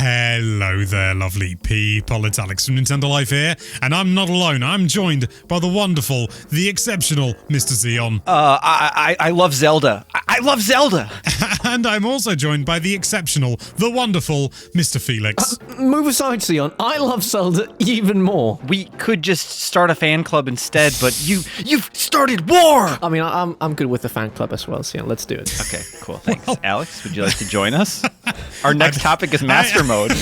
Hello there, lovely people. It's Alex from Nintendo Life here, and I'm not alone. I'm joined by the wonderful, the exceptional Mr. Xeon. I love Zelda. I love Zelda. And I'm also joined by the exceptional, the wonderful Mr. Felix. Move aside, Xeon. I love Zelda even more. We could just start a fan club instead, but you've started war. I mean, I'm good with the fan club as well, Xeon. Let's do it. Okay, cool. Thanks. Well, Alex, would you like to join us? Our next topic is Master Mode.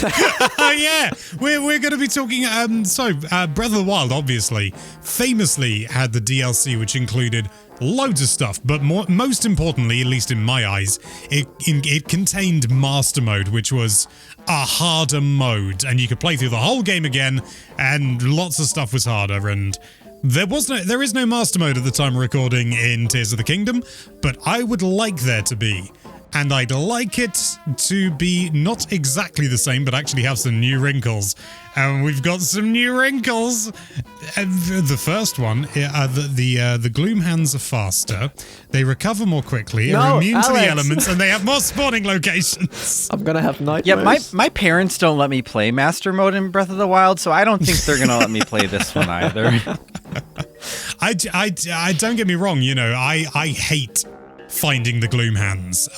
Yeah, we're going to be talking. Breath of the Wild, obviously, famously had the DLC, which included loads of stuff, but most importantly, at least in my eyes, it contained Master Mode, which was a harder mode, and you could play through the whole game again, and lots of stuff was harder, and there is no Master Mode at the time of recording in Tears of the Kingdom, but I would like there to be. And I'd like it to be not exactly the same, but actually have some new wrinkles. And we've got some new wrinkles. The first one, the Gloom Hands are faster. They recover more quickly, are immune to the elements, and they have more spawning locations. I'm gonna have nightmares. Yeah, my parents don't let me play Master Mode in Breath of the Wild, so I don't think they're gonna let me play this one either. I don't get me wrong, you know, I hate finding the Gloom Hands,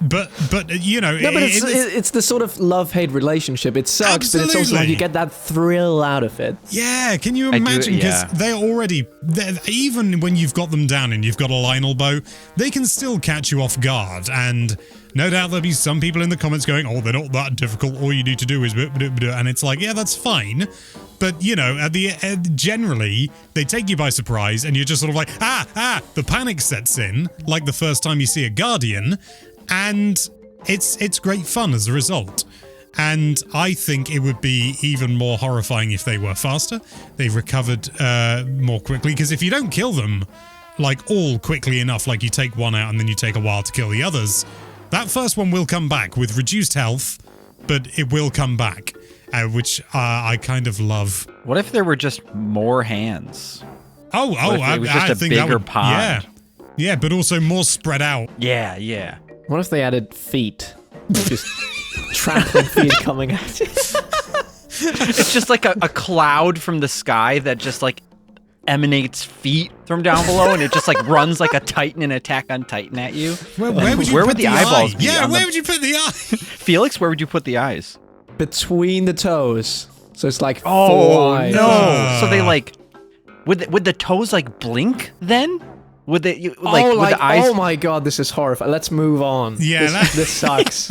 but you know, no, but it's the sort of love-hate relationship. It sucks, absolutely. But it's also like you get that thrill out of it. Yeah, can you imagine? Because even when you've got them down and you've got a Lionel bow, they can still catch you off guard. And no doubt there'll be some people in the comments going, "Oh, they're not that difficult. All you need to do is," and it's like, yeah, that's fine. But, you know, generally, they take you by surprise, and you're just sort of like, the panic sets in, like the first time you see a Guardian, and it's great fun as a result. And I think it would be even more horrifying if they were faster. They've recovered more quickly, because if you don't kill them, like, all quickly enough, like you take one out and then you take a while to kill the others, that first one will come back with reduced health, but it will come back. Which I kind of love. What if there were just more hands? It was just a bigger pond. Yeah, but also more spread out. Yeah. What if they added feet? Just trampling feet coming at you. It's just like a cloud from the sky that just like emanates feet from down below, and it just like runs like a Titan and Attack on Titan at you. Where would the eyeballs be? Yeah, where would you put the eye? Felix, where would you put the eyes? Between the toes, so it's like 4 eyes. No! So they like, would the toes like blink then? Would they would the eyes? Oh my god, this is horrifying. Let's move on. Yeah, this sucks.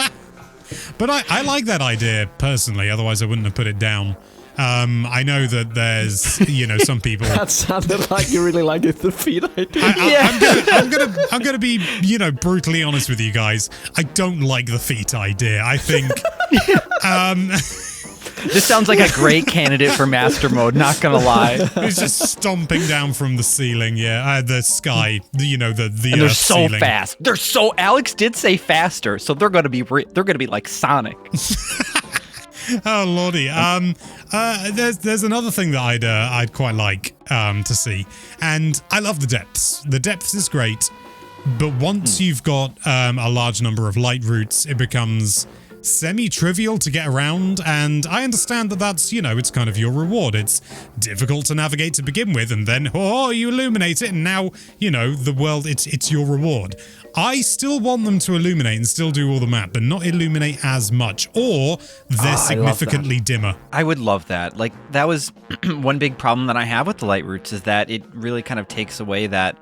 But I like that idea personally. Otherwise, I wouldn't have put it down. I know that there's, you know, some people. That sounded like you really like the feet idea. I'm gonna be, you know, brutally honest with you guys. I don't like the feet idea. I think. This sounds like a great candidate for Master Mode. Not gonna lie. It's just stomping down from the ceiling. Yeah, the sky. The and they're so ceiling. fast. They're so. Alex did say faster, so they're gonna be like Sonic. Oh lordy. There's another thing that I'd quite like to see, and I love the depths. The depths is great, but once you've got a large number of light routes, it becomes semi-trivial to get around, and I understand that that's, you know, it's kind of your reward. It's difficult to navigate to begin with, and then you illuminate it, and now, you know, the world, it's your reward. I still want them to illuminate and still do all the map, but not illuminate as much, or they're significantly dimmer. I would love that. Like, that was one big problem that I have with the light routes, is that it really kind of takes away that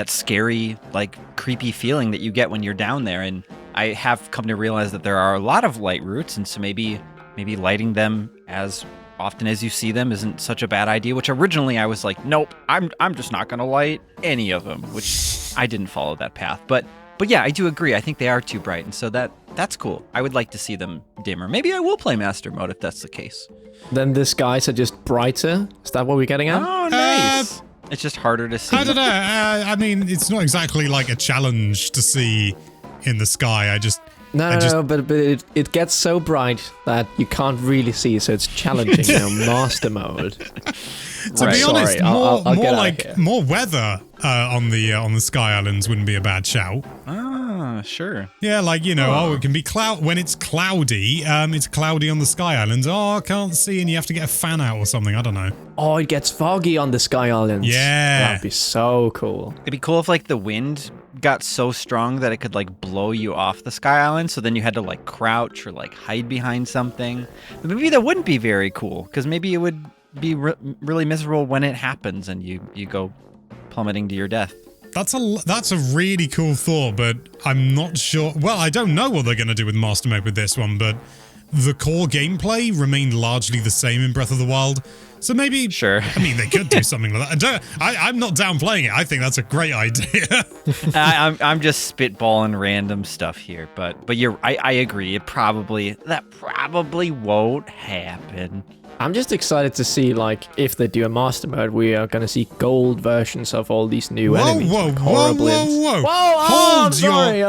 scary, like, creepy feeling that you get when you're down there. And I have come to realize that there are a lot of light routes, and so maybe lighting them as often as you see them isn't such a bad idea, which originally I was like, nope, I'm just not going to light any of them, which I didn't follow that path. But yeah, I do agree. I think they are too bright, and so that's cool. I would like to see them dimmer. Maybe I will play Master Mode if that's the case. Then the skies are just brighter? Is that what we're getting at? Oh, nice. It's just harder to see. I don't know. I mean, it's not exactly like a challenge to see in the sky. No, but it gets so bright that you can't really see, so it's challenging, you know, Master Mode. To be honest, more weather on the Sky Islands wouldn't be a bad shout. Sure. Yeah, like, it can be when it's cloudy on the Sky Islands. Oh, I can't see, and you have to get a fan out or something. I don't know. Oh, it gets foggy on the Sky Islands. Yeah. That'd be so cool. It'd be cool if, like, the wind got so strong that it could, like, blow you off the Sky Island, so then you had to, like, crouch or, like, hide behind something. But maybe that wouldn't be very cool, because maybe it would be really miserable when it happens and you go plummeting to your death. That's a really cool thought, but I'm not sure. Well, I don't know what they're going to do with Master Mode with this one, but the core gameplay remained largely the same in Breath of the Wild. So maybe, sure. I mean, they could do something like that. I'm not downplaying it. I think that's a great idea. I'm just spitballing random stuff here, but I agree. That probably won't happen. I'm just excited to see, like, if they do a Master Mode, we are going to see gold versions of all these new enemies. Whoa.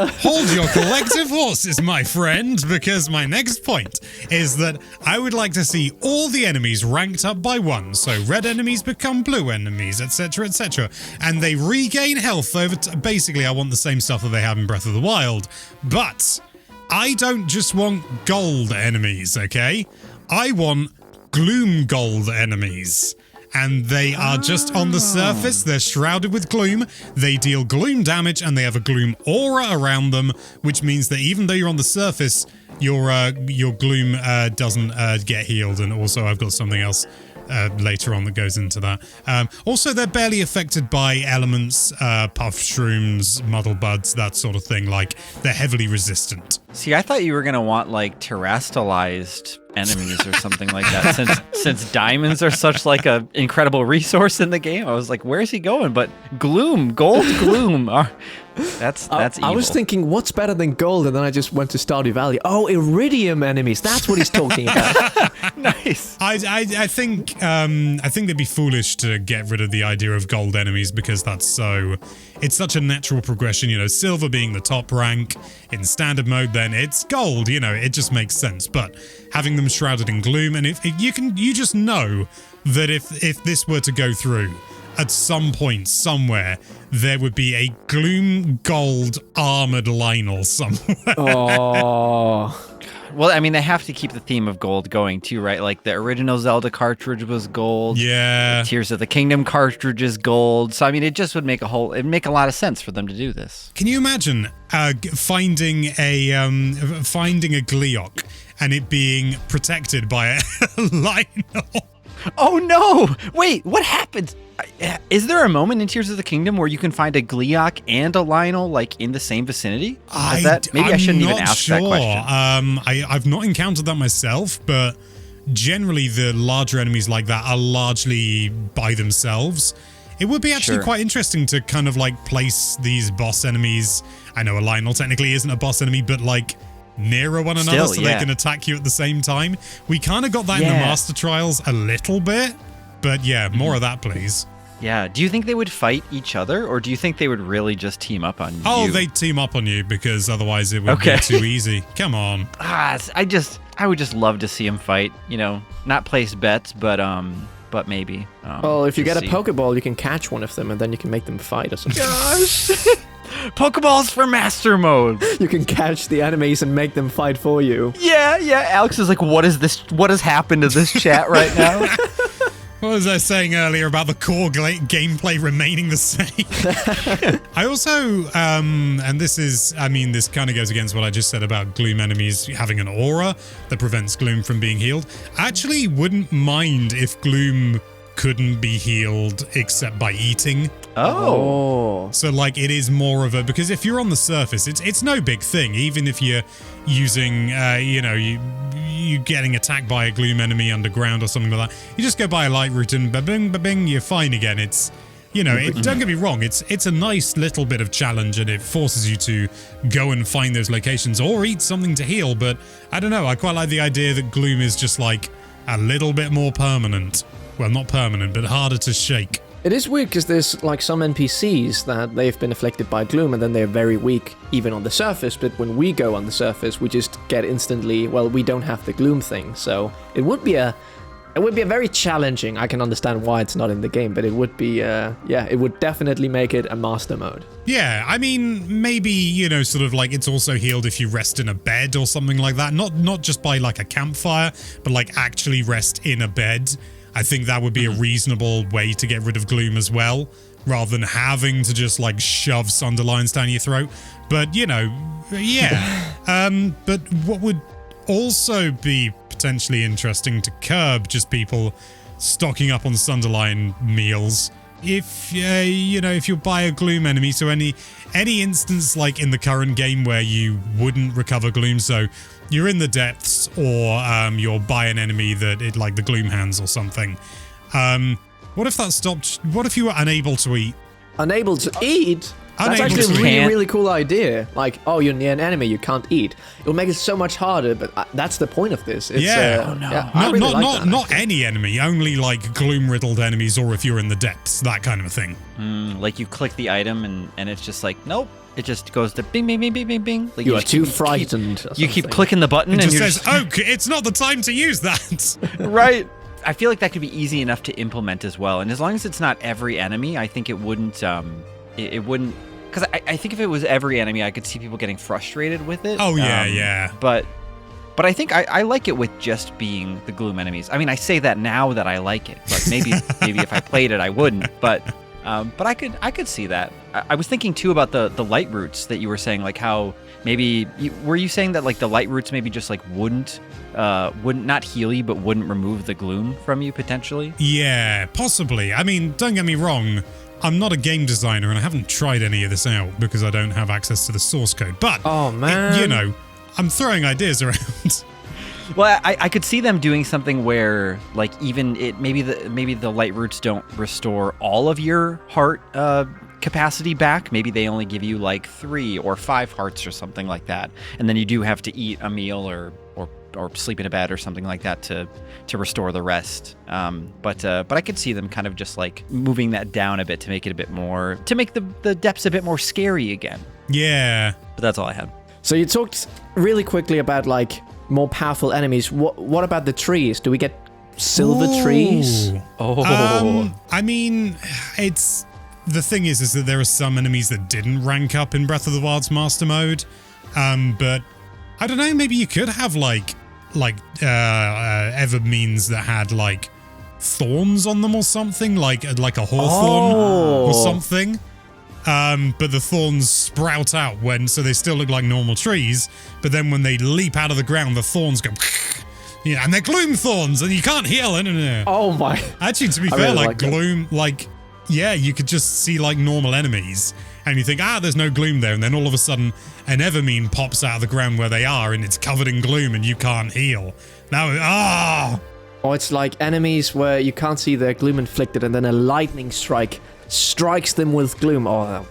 Hold your collective horses, my friend, because my next point is that I would like to see all the enemies ranked up by 1. So red enemies become blue enemies, etc., etc. And they regain health basically, I want the same stuff that they have in Breath of the Wild. But I don't just want gold enemies, okay? I want gloom gold enemies, and they are just on the surface. They're shrouded with gloom. They deal gloom damage, and they have a gloom aura around them, which means that even though you're on the surface, your gloom doesn't get healed. And also, I've got something else later on that goes into that. Also, they're barely affected by elements, puff shrooms, muddle buds, that sort of thing. Like, they're heavily resistant. See, I thought you were gonna want, like, terrestrialized enemies or something like that. Since diamonds are such, like, a incredible resource in the game, I was like, where's he going? But gold gloom. That's evil. I was thinking, what's better than gold? And then I just went to Stardew Valley. Oh, Iridium enemies. That's what he's talking about. Nice. I think they'd be foolish to get rid of the idea of gold enemies, because it's such a natural progression. Silver being the top rank in standard mode, then it's gold. It just makes sense. But having them shrouded in gloom, and if you just know that if this were to go through, at some point, somewhere, there would be a gloom gold armored Lionel somewhere. Oh. Well, I mean, they have to keep the theme of gold going too, right? Like, the original Zelda cartridge was gold. Yeah. The Tears of the Kingdom cartridge is gold. So, I mean, it just would make a lot of sense for them to do this. Can you imagine finding a Gleeok and it being protected by a Lionel? Oh no! Wait, what happened? Is there a moment in Tears of the Kingdom where you can find a Gleeok and a Lionel, like, in the same vicinity? Maybe I shouldn't even ask that question. I've not encountered that myself, but generally the larger enemies like that are largely by themselves. It would be actually quite interesting to kind of, like, place these boss enemies. I know a Lionel technically isn't a boss enemy, but, like, nearer one another so they can attack you at the same time. We kind of got that in the Master Trials a little bit, but yeah, more of that, please. Yeah. Do you think they would fight each other, or do you think they would really just team up on you? Oh, they'd team up on you, because otherwise it would be too easy. Come on. I would just love to see them fight. Not place bets, but maybe. Well, if you get a Pokeball, you can catch one of them, and then you can make them fight or something. Gosh. Pokeballs for Master Mode. You can catch the enemies and make them fight for you. Yeah. Alex is like, what is this? What has happened to this chat right now? What was I saying earlier about the core gameplay remaining the same? I also, and this kind of goes against what I just said about gloom enemies having an aura that prevents gloom from being healed. I actually wouldn't mind if gloom couldn't be healed except by eating. Oh. So, like, it is more of because if you're on the surface, it's no big thing. Even if you're using, you getting attacked by a gloom enemy underground or something like that, you just go by a light route and ba-bing, ba-bing, you're fine again. It's, don't get me wrong, it's a nice little bit of challenge, and it forces you to go and find those locations or eat something to heal, but I don't know, I quite like the idea that gloom is just, like, a little bit more permanent. Well, not permanent, but harder to shake. It is weird because there's, like, some NPCs that they've been afflicted by gloom and then they're very weak even on the surface, but when we go on the surface we just get instantly, well, we don't have the gloom thing, so it would be a It would be a very challenging. I can understand why it's not in the game, but it would be, it would definitely make it a master mode. Yeah, I mean, maybe, sort of like it's also healed if you rest in a bed or something like that. Not just by like a campfire, but like actually rest in a bed. I think that would be a reasonable way to get rid of gloom as well, rather than having to just like shove sunderlines down your throat. But, but what would also be potentially interesting to curb just people stocking up on sunderline meals, if you buy a gloom enemy, so any instance like in the current game where you wouldn't recover gloom, so you're in the depths or you're by an enemy that it like the gloom hands or something, what if that stopped? What if you were unable to eat? Unable to eat? That's Unable actually to a really, eat. really cool idea. Like, oh, you're near an enemy, you can't eat. It'll make it so much harder, but that's the point of this. It's, Not any enemy, only like gloom-riddled enemies, or if you're in the depths, that kind of a thing. Like you click the item and it's just like, nope. It just goes to bing, bing, bing, bing, bing, bing. Like you are too frightened. You keep clicking the button It and just you're says, "Oh, it's not the time to use that." right. I feel like that could be easy enough to implement as well. And as long as it's not every enemy, I think it wouldn't. It wouldn't. Because I think if it was every enemy, I could see people getting frustrated with it. Oh yeah. But I think I like it with just being the gloom enemies. I mean, I say that now that I like it, but maybe if I played it, I wouldn't. But I could see that. I was thinking too about the light roots that you were saying, like how maybe were you saying that like the light roots maybe just like wouldn't not heal you, but wouldn't remove the gloom from you potentially? Yeah, possibly. I mean, don't get me wrong. I'm not a game designer and I haven't tried any of this out because I don't have access to the source code. But, oh, man. I'm throwing ideas around. Well, I could see them doing something where, like, even maybe the light roots don't restore all of your heart capacity back. Maybe they only give you like 3 or 5 hearts or something like that, and then you do have to eat a meal or sleep in a bed or something like that to restore the rest. But I could see them kind of just like moving that down a bit to make it a bit more, to make the depths a bit more scary again. Yeah. But that's all I had. So you talked really quickly about like more powerful enemies. What about the trees? Do we get silver trees? Oh. I mean, it's the thing is that there are some enemies that didn't rank up in Breath of the Wild's Master Mode, but I don't know. Maybe you could have like Evermeans that had like thorns on them or something, like a hawthorn or something. But the thorns sprout out so they still look like normal trees, but then when they leap out of the ground, the thorns go, yeah, and they're gloom thorns, and you can't heal it. Oh my! Actually, to be fair, really like gloom, you could just see like normal enemies, and you think, there's no gloom there, and then all of a sudden, an Evermean pops out of the ground where they are, and it's covered in gloom, and you can't heal. Now, Or it's like enemies where you can't see their gloom inflicted, and then a lightning strike strikes them with gloom. Or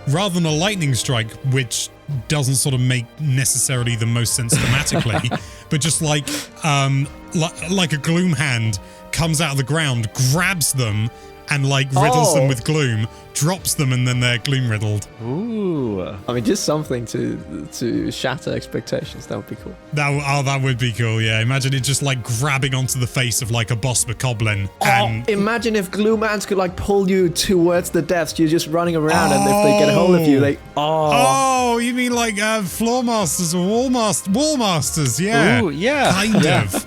rather than a lightning strike, which doesn't sort of make necessarily the most sense thematically, but just like a gloom hand comes out of the ground, grabs them, and like riddles them with gloom, drops them, and then they're gloom riddled. Ooh. I mean, just something to shatter expectations. That would be cool. That would be cool, yeah. Imagine it just like grabbing onto the face of like a boss bokoblin. And imagine if glue hands could like pull you towards the depths. You're just running around, and if they get a hold of you, they you mean like floor masters or wall masters? Yeah. Ooh, yeah. Kind of.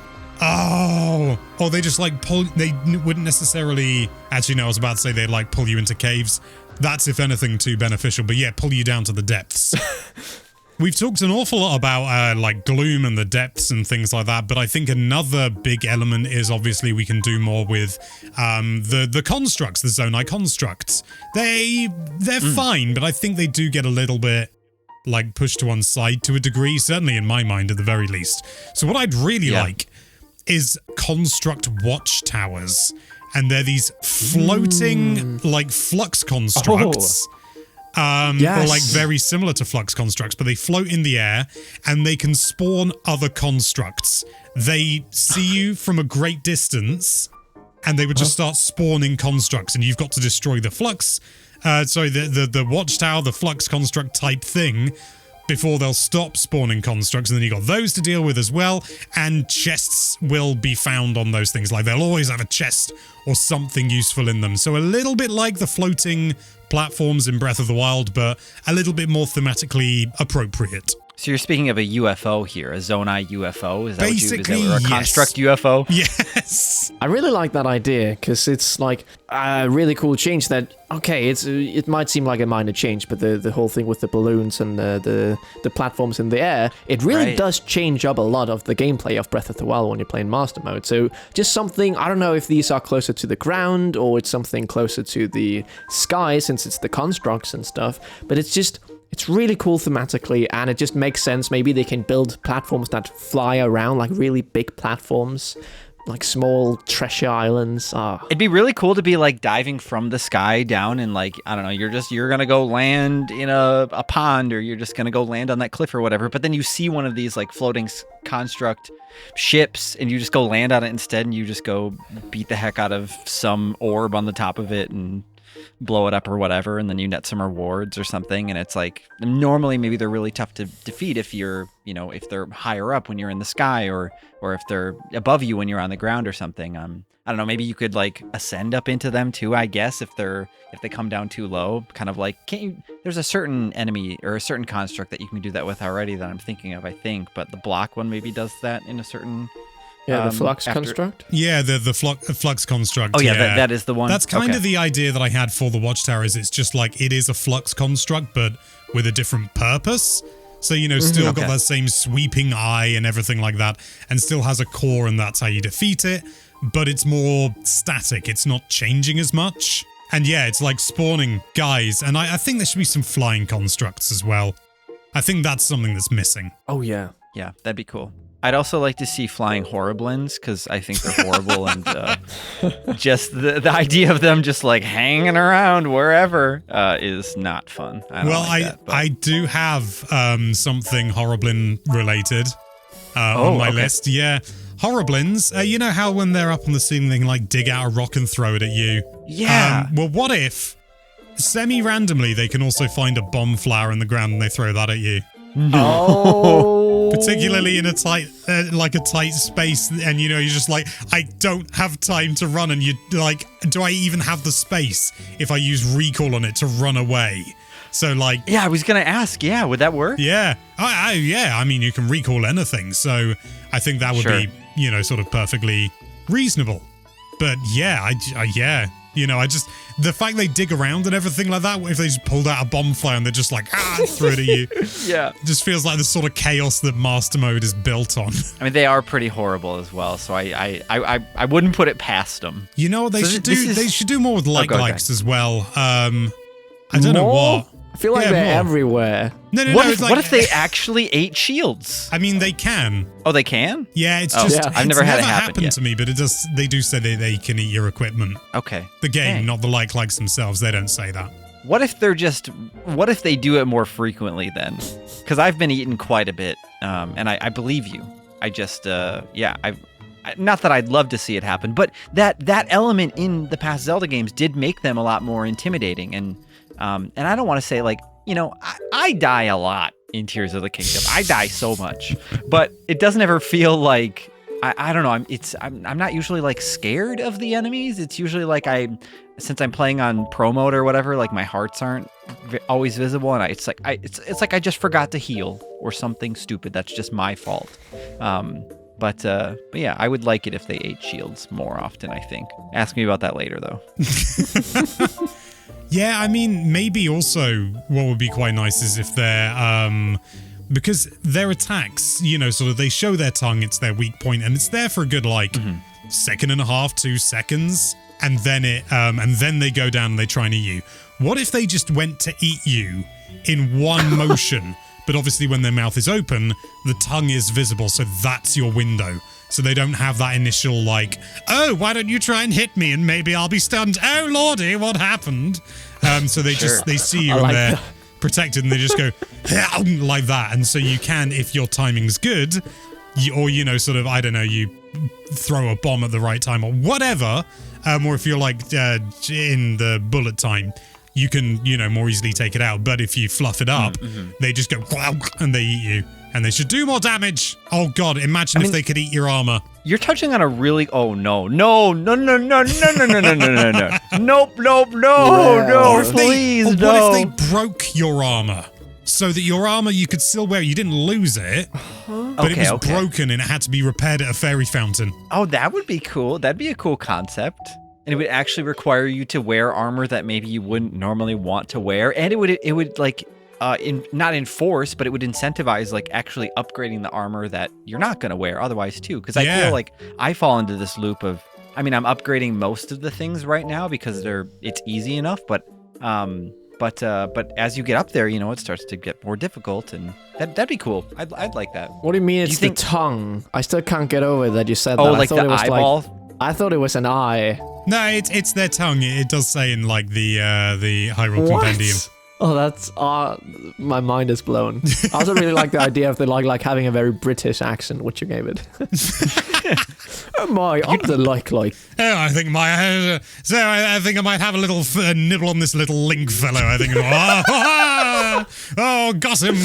Or they just like pull. They wouldn't necessarily. Actually, no. I was about to say they'd like pull you into caves. That's if anything too beneficial. But yeah, pull you down to the depths. We've talked an awful lot about like gloom and the depths and things like that. But I think another big element is obviously we can do more with the constructs, the Zonai constructs. They're fine, but I think they do get a little bit like pushed to one side to a degree. Certainly in my mind, at the very least. So what I'd really like is construct watchtowers, and they're these floating like flux constructs, or like very similar to flux constructs, but they float in the air and they can spawn other constructs. They see you from a great distance, and they would just start spawning constructs, and you've got to destroy the flux. The watchtower, the flux construct type thing. before they'll stop spawning constructs, and then you got those to deal with as well, and chests will be found on those things. Like, they'll always have a chest or something useful in them. So a little bit like the floating platforms in Breath of the Wild, but a little bit more thematically appropriate. So you're speaking of a UFO here, a Zonai UFO? Is that Basically, or a yes. construct UFO? Yes. I really like that idea because it's like a really cool change that, okay, it might seem like a minor change, but the whole thing with the balloons and the platforms in the air, it really does change up a lot of the gameplay of Breath of the Wild when you're playing Master Mode. So just something, I don't know if these are closer to the ground or it's something closer to the sky since it's the constructs and stuff, but it's really cool thematically, and it just makes sense. Maybe they can build platforms that fly around, like really big platforms, like small treasure islands. It'd be really cool to be like diving from the sky down and like, I don't know, you're going to go land in a pond, or you're just going to go land on that cliff or whatever. But then you see one of these like floating construct ships and you just go land on it instead, and you just go beat the heck out of some orb on the top of it and blow it up or whatever, and then you net some rewards or something. And it's like, normally maybe they're really tough to defeat if you're, if they're higher up when you're in the sky, or if they're above you when you're on the ground or something. I don't know, maybe you could like ascend up into them too, I guess, if they come down too low. Kind of like, there's a certain enemy or a certain construct that you can do that with already that I'm thinking of, I think, but the block one maybe does that in a certain... Yeah, the flux construct? Yeah, the flux construct. Oh, yeah, that is the one. That's kind of the idea that I had for the Watchtower, is it's just like, it is a flux construct, but with a different purpose. So, still got that same sweeping eye and everything like that, and still has a core, and that's how you defeat it, but it's more static. It's not changing as much. And yeah, it's like spawning guys, and I think there should be some flying constructs as well. I think that's something that's missing. Oh, yeah. Yeah, that'd be cool. I'd also like to see flying Bokoblins, because I think they're horrible, and just the idea of them just like hanging around wherever is not fun. I do have something Bokoblin related on my list. Yeah, Bokoblins. You know how when they're up on the ceiling, they can like dig out a rock and throw it at you? Yeah. Well, what if semi-randomly they can also find a bomb flower in the ground and they throw that at you? No. Particularly in a tight space, and you're just like, I don't have time to run, and you like, do I even have the space if I use recall on it to run away? So like, yeah, I was gonna ask, would that work? Yeah, I mean, you can recall anything, so I think that would be, sort of perfectly reasonable. But yeah, the fact they dig around and everything like that, if they just pulled out a bomb flare and they're just like, throw it at you. Yeah. It just feels like the sort of chaos that Master Mode is built on. I mean, they are pretty horrible as well, so I wouldn't put it past them. You know what they should do? They should do more with likes as well. I don't know what. I feel like they're everywhere. No. What if they actually ate shields? I mean, they can. Oh, they can? Yeah, it's just... I've never had it happen yet. to me, but they do say they can eat your equipment. Okay. The game, not the likes themselves. They don't say that. What if they do it more frequently then? Because I've been eating quite a bit, and I believe you. I just, not that I'd love to see it happen, but that element in the past Zelda games did make them a lot more intimidating, and I don't want to say like, I die a lot in Tears of the Kingdom. I die so much, but it doesn't ever feel like, I don't know. I'm not usually like scared of the enemies. It's usually like since I'm playing on pro mode or whatever, like my hearts aren't always visible, and it's like I just forgot to heal or something stupid. That's just my fault. But yeah, I would like it if they ate shields more often, I think. Ask me about that later, though. Yeah, I mean, maybe also what would be quite nice is if they're, because their attacks, sort of they show their tongue, it's their weak point, and it's there for a good, second and a half, 2 seconds, and then and then they go down and they try and eat you. What if they just went to eat you in one motion, but obviously when their mouth is open, the tongue is visible, so that's your window. So they don't have that initial like, oh, why don't you try and hit me and maybe I'll be stunned. Oh, lordy, what happened? So they they see you and they're protected and they just go like that. And so you can, if your timing's good, or, sort of, I don't know, you throw a bomb at the right time or whatever. Or if you're like in the bullet time, you can, more easily take it out. But if you fluff it up, they just go and they eat you. And they should do more damage. Oh God, imagine if they could eat your armor. You're touching on a really, nope, please, no. What if they broke your armor? So that your armor, you could still wear it. You didn't lose it, but it was broken and it had to be repaired at a fairy fountain. Oh, that would be cool. That'd be a cool concept. And it would actually require you to wear armor that maybe you wouldn't normally want to wear. And it would like, not enforce, but it would incentivize like actually upgrading the armor that you're not going to wear otherwise too. Because I feel like I fall into this loop of, I'm upgrading most of the things right now because it's easy enough, but as you get up there, it starts to get more difficult, and that'd be cool. I'd like that. What do you mean it's the tongue? I still can't get over that you said that. Oh, like the eyeball? I thought it was an eye. No, it's their tongue. It does say in like the Hyrule Compendium. Oh, that's my mind is blown. I also really like the idea of the like having a very British accent, which you gave it. Oh my, I'm the like. Oh, I think I think I might have a little nibble on this little Link fellow. I think. Oh, gossip.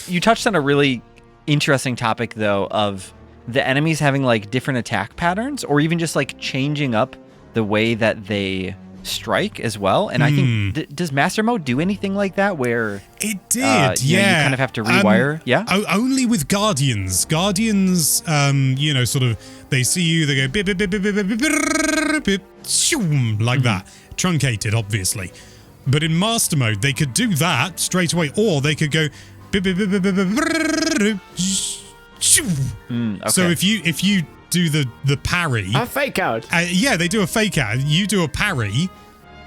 You touched on a really interesting topic though of the enemies having like different attack patterns, or even just like changing up the way that they strike as well. And I think does Master Mode do anything like that where it did? You kind of have to rewire. Only with Guardians. Guardians, sort of they see you, they go bip bip bip bip bip bip bip bip shoom, like that, truncated, obviously. But in Master Mode, they could do that straight away, or they could go bip bip bip bip bip bip shoom. So if you do the parry. A fake out. They do a fake out. You do a parry,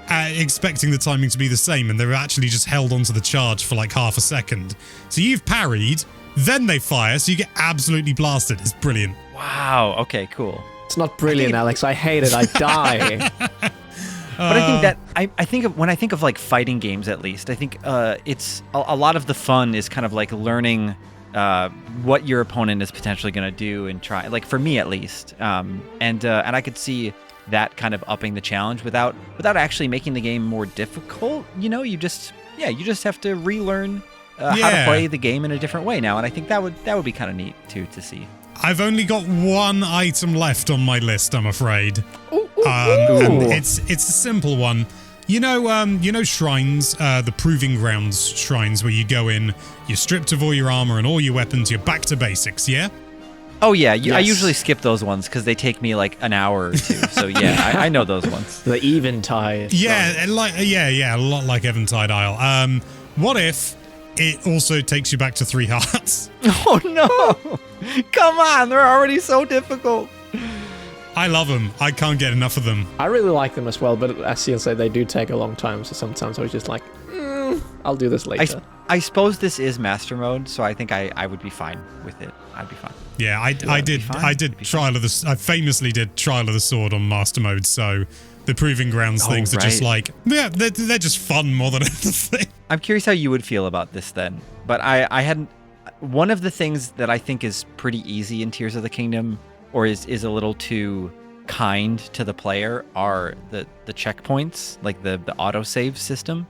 expecting the timing to be the same, and they're actually just held onto the charge for like half a second. So you've parried, then they fire, so you get absolutely blasted. It's brilliant. Wow. Okay, cool. It's not brilliant, Alex. I hate it. I die. But I think that I think when I think of like fighting games, at least, I think it's a lot of the fun is kind of like learning what your opponent is potentially going to do and try, like for me at least, and I could see that kind of upping the challenge without actually making the game more difficult. You just have to relearn how to play the game in a different way now, and I think that would be kind of neat too to see. I've only got one item left on my list, I'm afraid. And it's a simple one. You know shrines, the Proving Grounds shrines, where you go in, you're stripped of all your armor and all your weapons, you're back to basics, yeah? Oh, yeah. I usually skip those ones because they take me like an hour or two. So, yeah, I know those ones. The Eventide. Yeah, a lot like Eventide Isle. What if it also takes you back to 3 hearts? Oh, no. Come on. They're already so difficult. I love them. I can't get enough of them. I really like them as well, but as Ian said, they do take a long time, so sometimes I was just like, I'll do this later. I suppose this is Master Mode, so I think I would be fine with it. I'd be fine. Yeah, I famously did Trial of the Sword on Master Mode, so the Proving Grounds things are just like, they're just fun more than anything. I'm curious how you would feel about this then, but I hadn't. One of the things that I think is pretty easy in Tears of the Kingdom, or is a little too kind to the player, are the checkpoints, like the autosave system.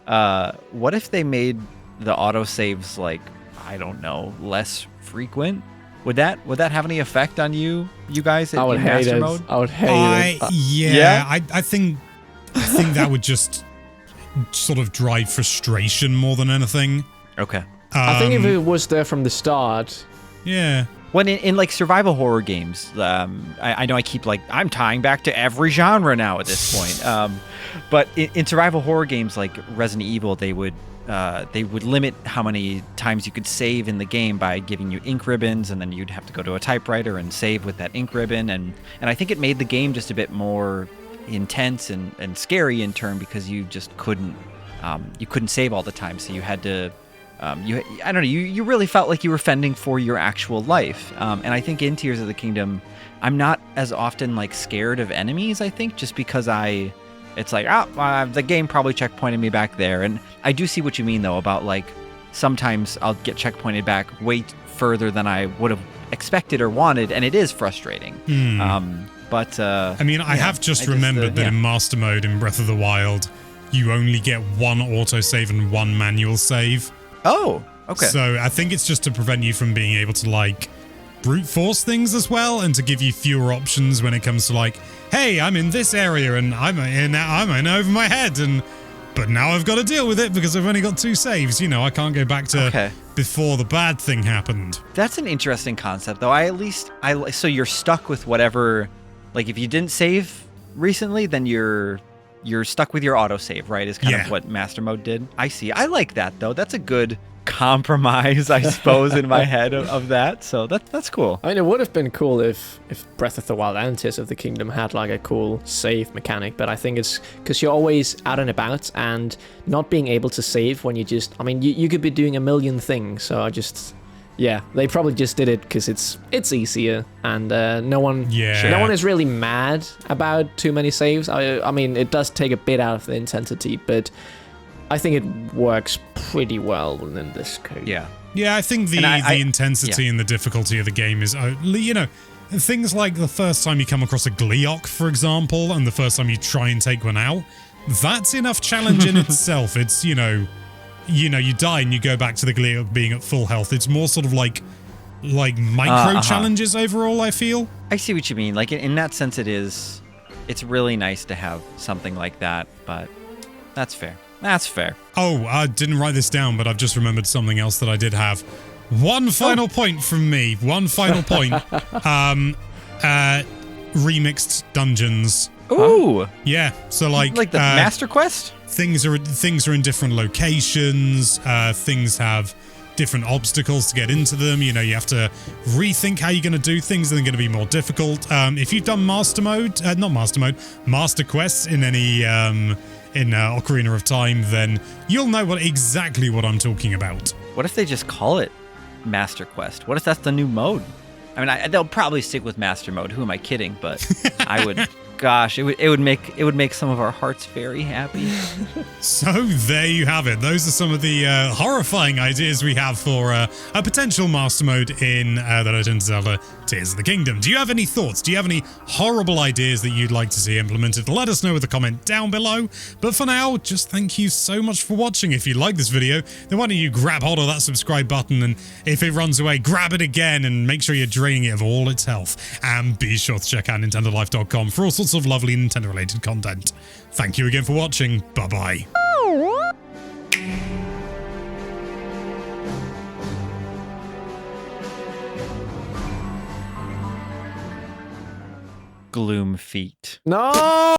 What if they made the autosaves, like, I don't know, less frequent? Would that have any effect on you guys in Master Mode? I would hate it. Yeah. I think that would just sort of drive frustration more than anything. Okay. I think if it was there from the start. Yeah. When in like survival horror games, I know I keep like, I'm tying back to every genre now at this point. But in survival horror games like Resident Evil, they would limit how many times you could save in the game by giving you ink ribbons, and then you'd have to go to a typewriter and save with that ink ribbon. And I think it made the game just a bit more intense and scary in turn, because you just couldn't save all the time, so you had to. I don't know, you really felt like you were fending for your actual life. And I think in Tears of the Kingdom, I'm not as often like scared of enemies, I think, just because it's like, the game probably checkpointed me back there. And I do see what you mean, though, about like sometimes I'll get checkpointed back way further than I would have expected or wanted, and it is frustrating. I have just remembered that in Master Mode in Breath of the Wild, you only get one autosave and one manual save. Oh, okay. So I think it's just to prevent you from being able to like brute force things as well, and to give you fewer options when it comes to like, hey, I'm in this area and I'm in over my head, but now I've got to deal with it because I've only got 2 saves. You know, I can't go back to before the bad thing happened. That's an interesting concept, though. So you're stuck with whatever. Like, if you didn't save recently, then you're stuck with your autosave, right? Is kind of what Master Mode did. I see. I like that, though. That's a good compromise, I suppose, in my head of that. So that's cool. I mean, it would have been cool if Breath of the Wild and Tears of the Kingdom had like a cool save mechanic, but I think it's because you're always out and about, and not being able to save when you you could be doing a million things. So they probably just did it because it's easier, and no one is really mad about too many saves. I mean, it does take a bit out of the intensity, but I think it works pretty well in this case. Yeah, I think the intensity and the difficulty of the game is, things like the first time you come across a Gleeok, for example, and the first time you try and take one out, that's enough challenge in itself. It's, you die and you go back to the Gleeok being at full health. It's more sort of like micro challenges overall, I feel. I see what you mean. Like, in that sense, it's really nice to have something like that, but that's fair. That's fair. Oh, I didn't write this down, but I've just remembered something else that I did have. One final point from me. One final point. Remixed dungeons. Ooh. Yeah. So like the Master Quest? Things are in different locations. Things have different obstacles to get into them. You have to rethink how you're going to do things, and they're going to be more difficult. If you've done Master Quests in any in Ocarina of Time, then you'll know exactly what I'm talking about. What if they just call it Master Quest? What if that's the new mode? I mean, they'll probably stick with Master Mode. Who am I kidding? But I would. Gosh, it would make some of our hearts very happy. So there you have it. Those are some of the horrifying ideas we have for a potential Master Mode in The Legend of Zelda Tears of the Kingdom. Do you have any thoughts? Do you have any horrible ideas that you'd like to see implemented? Let us know with a comment down below. But for now, just thank you so much for watching. If you like this video, then why don't you grab hold of that subscribe button, and if it runs away, grab it again, and make sure you're draining it of all its health. And be sure to check out NintendoLife.com for all sorts of lovely Nintendo-related content. Thank you again for watching. Bye-bye. Gloom feet. No!